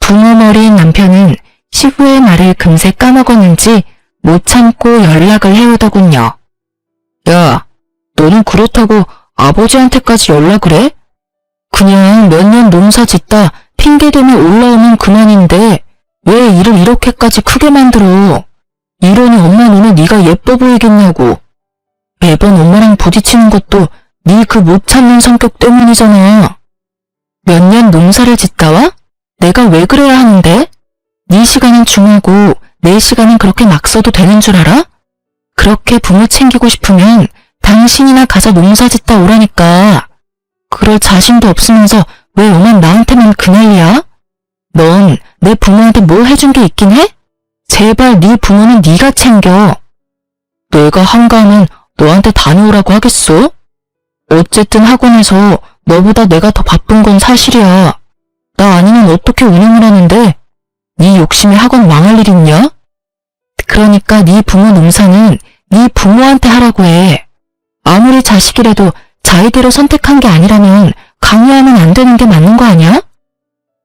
부모 머리인 남편은 시부의 말을 금세 까먹었는지 못 참고 연락을 해오더군요. 야, 너는 그렇다고 아버지한테까지 연락을 해? 그냥 몇 년 농사 짓다 핑계대며 올라오면 그만인데 왜 일을 이렇게까지 크게 만들어? 이러니 엄마 눈에 네가 예뻐 보이겠냐고. 매번 엄마랑 부딪히는 것도 네 그 못 참는 성격 때문이잖아. 몇 년 농사를 짓다 와? 내가 왜 그래야 하는데? 네 시간은 중하고 내 시간은 그렇게 막 써도 되는 줄 알아? 그렇게 부모 챙기고 싶으면 당신이나 가서 농사 짓다 오라니까. 그럴 자신도 없으면서 왜 엄만 나한테만 그 난리야? 넌 내 부모한테 뭐 해준 게 있긴 해? 제발 네 부모는 네가 챙겨. 내가 한가하면 너한테 다녀오라고 하겠어? 어쨌든 학원에서 너보다 내가 더 바쁜 건 사실이야. 나 아니면 어떻게 운영을 하는데 네 욕심에 학원 망할 일 있냐? 그러니까 네 부모 농사는 네 부모한테 하라고 해. 아무리 자식이라도 자의대로 선택한 게 아니라면 강요하면 안 되는 게 맞는 거 아니야?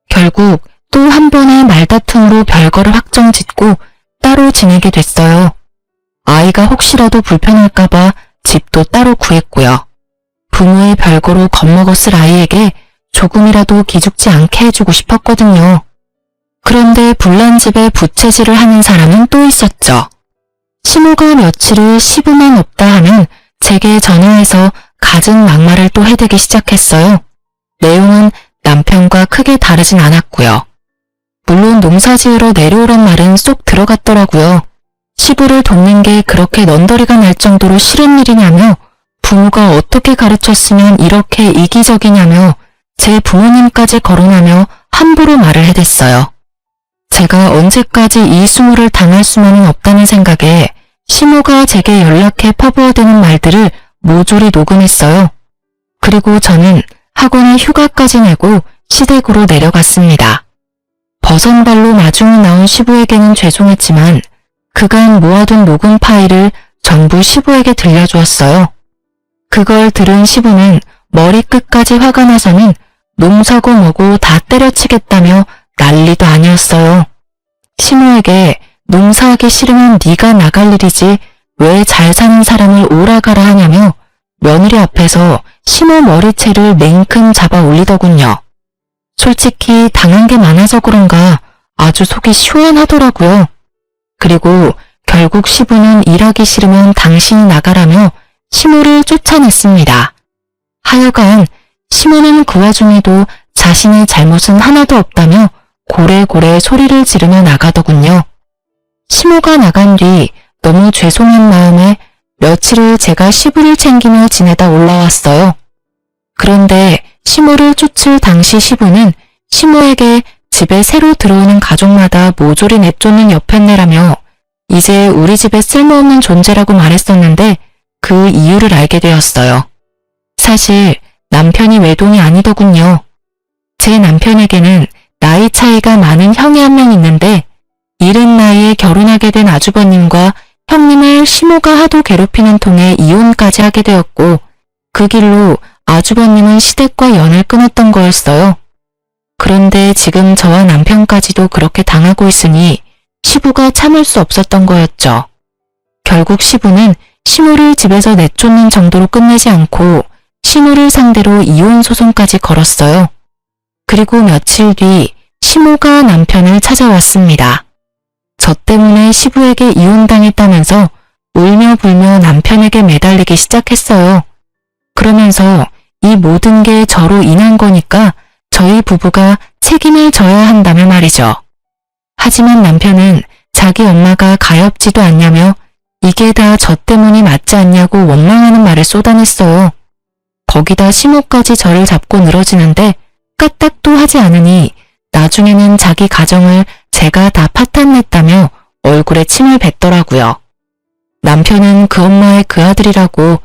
결국 또 한 번의 말다툼으로 별거를 확정짓고 따로 지내게 됐어요. 아이가 혹시라도 불편할까봐 집도 따로 구했고요. 부모의 별거로 겁먹었을 아이에게 조금이라도 기죽지 않게 해주고 싶었거든요. 그런데 불난집에 부채질을 하는 사람은 또 있었죠. 시모가 며칠을 시부만 없다 하면 제게 전화해서 갖은 막말을 또 해대기 시작했어요. 내용은 남편과 크게 다르진 않았고요. 물론 농사 지으러 내려오란 말은 쏙 들어갔더라고요. 시부를 돕는 게 그렇게 넌더리가 날 정도로 싫은 일이냐며 부모가 어떻게 가르쳤으면 이렇게 이기적이냐며 제 부모님까지 거론하며 함부로 말을 해댔어요. 제가 언제까지 이 수모를 당할 수만은 없다는 생각에 시모가 제게 연락해 퍼부어대는 말들을 모조리 녹음했어요. 그리고 저는 학원에 휴가까지 내고 시댁으로 내려갔습니다. 버선발로 마중을 나온 시부에게는 죄송했지만 그간 모아둔 녹음 파일을 전부 시부에게 들려주었어요. 그걸 들은 시부는 머리끝까지 화가 나서는 농사고 뭐고 다 때려치겠다며 난리도 아니었어요. 시모에게 농사하기 싫으면 네가 나갈 일이지 왜 잘 사는 사람을 오라가라 하냐며 며느리 앞에서 시모 머리채를 냉큼 잡아 올리더군요. 솔직히 당한 게 많아서 그런가 아주 속이 시원하더라고요. 그리고 결국 시부는 일하기 싫으면 당신이 나가라며 시모를 쫓아냈습니다. 하여간 시모는 그 와중에도 자신의 잘못은 하나도 없다며 고래고래 소리를 지르며 나가더군요. 시모가 나간 뒤 너무 죄송한 마음에 며칠을 제가 시부를 챙기며 지내다 올라왔어요. 그런데 시모를 쫓을 당시 시부는 시모에게 집에 새로 들어오는 가족마다 모조리 내쫓는 여편네라며 이제 우리 집에 쓸모없는 존재라고 말했었는데 그 이유를 알게 되었어요. 사실 남편이 외동이 아니더군요. 제 남편에게는 나이 차이가 많은 형이 한 명 있는데 이른 나이에 결혼하게 된 아주버님과 형님을 시모가 하도 괴롭히는 통에 이혼까지 하게 되었고 그 길로 아주버님은 시댁과 연을 끊었던 거였어요. 그런데 지금 저와 남편까지도 그렇게 당하고 있으니 시부가 참을 수 없었던 거였죠. 결국 시부는 시모를 집에서 내쫓는 정도로 끝내지 않고 시모를 상대로 이혼 소송까지 걸었어요. 그리고 며칠 뒤 시모가 남편을 찾아왔습니다. 저 때문에 시부에게 이혼당했다면서 울며 불며 남편에게 매달리기 시작했어요. 그러면서 이 모든 게 저로 인한 거니까 저희 부부가 책임을 져야 한다며 말이죠. 하지만 남편은 자기 엄마가 가엾지도 않냐며 이게 다 저 때문이 맞지 않냐고 원망하는 말을 쏟아냈어요. 거기다 시모까지 저를 잡고 늘어지는데 까딱도 하지 않으니 나중에는 자기 가정을 제가 다 파탄냈다며 얼굴에 침을 뱉더라고요. 남편은 그 엄마의 그 아들이라고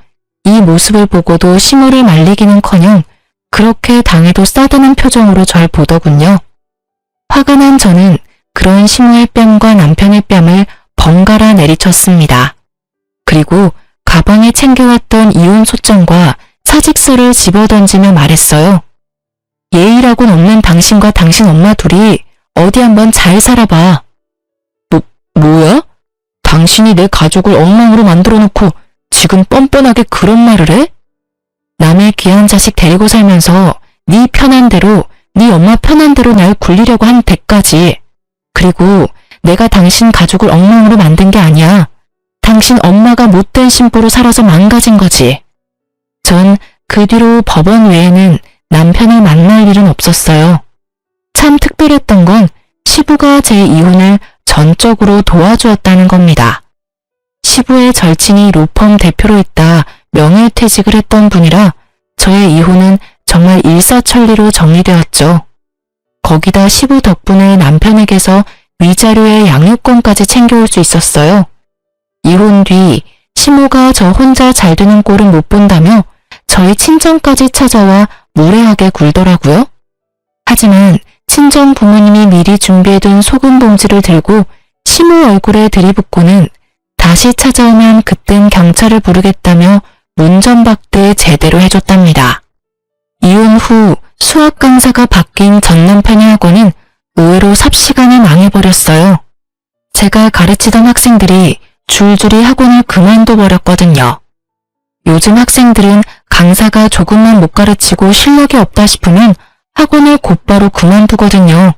이 모습을 보고도 시모를 말리기는커녕 그렇게 당해도 싸드는 표정으로 절 보더군요. 화가 난 저는 그런 시모의 뺨과 남편의 뺨을 번갈아 내리쳤습니다. 그리고 가방에 챙겨왔던 이혼 소장과 사직서를 집어던지며 말했어요. 예의라고는 없는 당신과 당신 엄마 둘이 어디 한번 잘 살아봐. 뭐야? 당신이 내 가족을 엉망으로 만들어놓고 지금 뻔뻔하게 그런 말을 해? 남의 귀한 자식 데리고 살면서 네 편한 대로, 네 엄마 편한 대로 날 굴리려고 한 데까지. 그리고 내가 당신 가족을 엉망으로 만든 게 아니야. 당신 엄마가 못된 신부로 살아서 망가진 거지. 전 그 뒤로 법원 외에는 남편을 만날 일은 없었어요. 참 특별했던 건 시부가 제 이혼을 전적으로 도와주었다는 겁니다. 시부의 절친이 로펌 대표로 있다 명예퇴직을 했던 분이라 저의 이혼은 정말 일사천리로 정리되었죠. 거기다 시부 덕분에 남편에게서 위자료의 양육권까지 챙겨올 수 있었어요. 이혼 뒤 시모가 저 혼자 잘 되는 꼴은 못 본다며 저희 친정까지 찾아와 무례하게 굴더라고요. 하지만 친정 부모님이 미리 준비해둔 소금 봉지를 들고 시모 얼굴에 들이붓고는 다시 찾아오면 그땐 경찰을 부르겠다며 문전박대 제대로 해줬답니다. 이혼 후 수학 강사가 바뀐 전 남편의 학원은 의외로 삽시간에 망해버렸어요. 제가 가르치던 학생들이 줄줄이 학원을 그만둬버렸거든요. 요즘 학생들은 강사가 조금만 못 가르치고 실력이 없다 싶으면 학원을 곧바로 그만두거든요.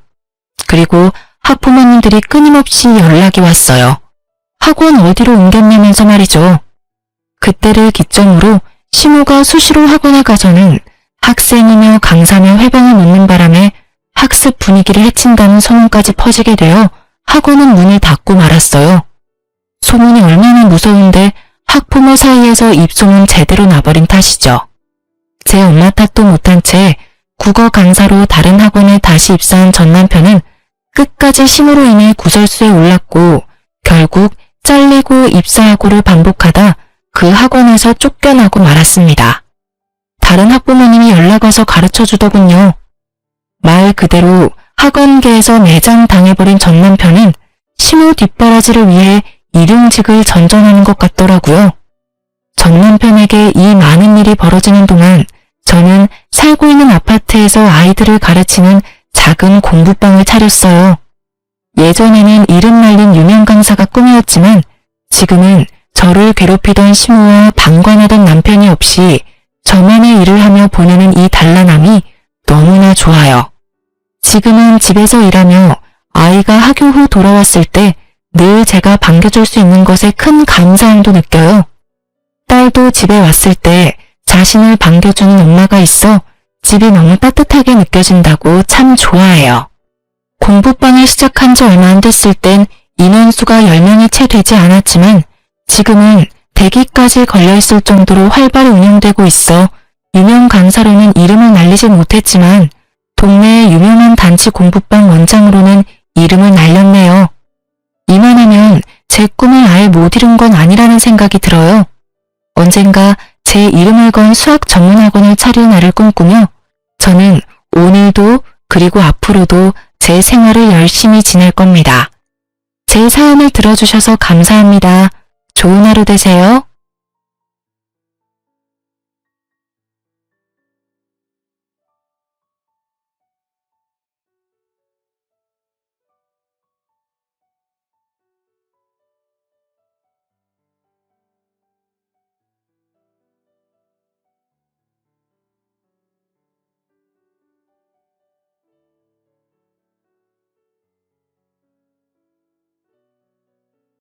그리고 학부모님들이 끊임없이 연락이 왔어요. 학원 어디로 옮겼냐면서 말이죠. 그때를 기점으로 시모가 수시로 학원에 가서는 학생이며 강사며 회방을 놓는 바람에 학습 분위기를 해친다는 소문까지 퍼지게 되어 학원은 문을 닫고 말았어요. 소문이 얼마나 무서운데 학부모 사이에서 입소문 제대로 나버린 탓이죠. 제 엄마 탓도 못한 채 국어 강사로 다른 학원에 다시 입사한 전 남편은 끝까지 심으로 인해 구설수에 올랐고 결국 잘리고 입사하고를 반복하다 그 학원에서 쫓겨나고 말았습니다. 다른 학부모님이 연락 와서 가르쳐주더군요. 말 그대로 학원계에서 매장당해버린 전 남편은 심호 뒷바라지를 위해 일용직을 전전하는 것 같더라고요. 전 남편에게 이 많은 일이 벌어지는 동안 저는 살고 있는 아파트에서 아이들을 가르치는 작은 공부방을 차렸어요. 예전에는 이름 날린 유명 강사가 꿈이었지만 지금은 저를 괴롭히던 심호와 방관하던 남편이 없이 저만의 일을 하며 보내는 이 단란함이 너무나 좋아요. 지금은 집에서 일하며 아이가 학교 후 돌아왔을 때 늘 제가 반겨줄 수 있는 것에 큰 감사함도 느껴요. 딸도 집에 왔을 때 자신을 반겨주는 엄마가 있어 집이 너무 따뜻하게 느껴진다고 참 좋아해요. 공부방을 시작한 지 얼마 안 됐을 땐 인원수가 10명이 채 되지 않았지만 지금은 대기까지 걸려있을 정도로 활발히 운영되고 있어 유명 강사로는 이름을 날리지 못했지만 동네의 유명한 단체 공부방 원장으로는 이름을 날렸네요. 이만하면 제 꿈을 아예 못 이룬 건 아니라는 생각이 들어요. 언젠가 제 이름을 건 수학 전문학원을 차릴 날을 꿈꾸며 저는 오늘도 그리고 앞으로도 제 생활을 열심히 지낼 겁니다. 제 사연을 들어주셔서 감사합니다. 좋은 하루 되세요.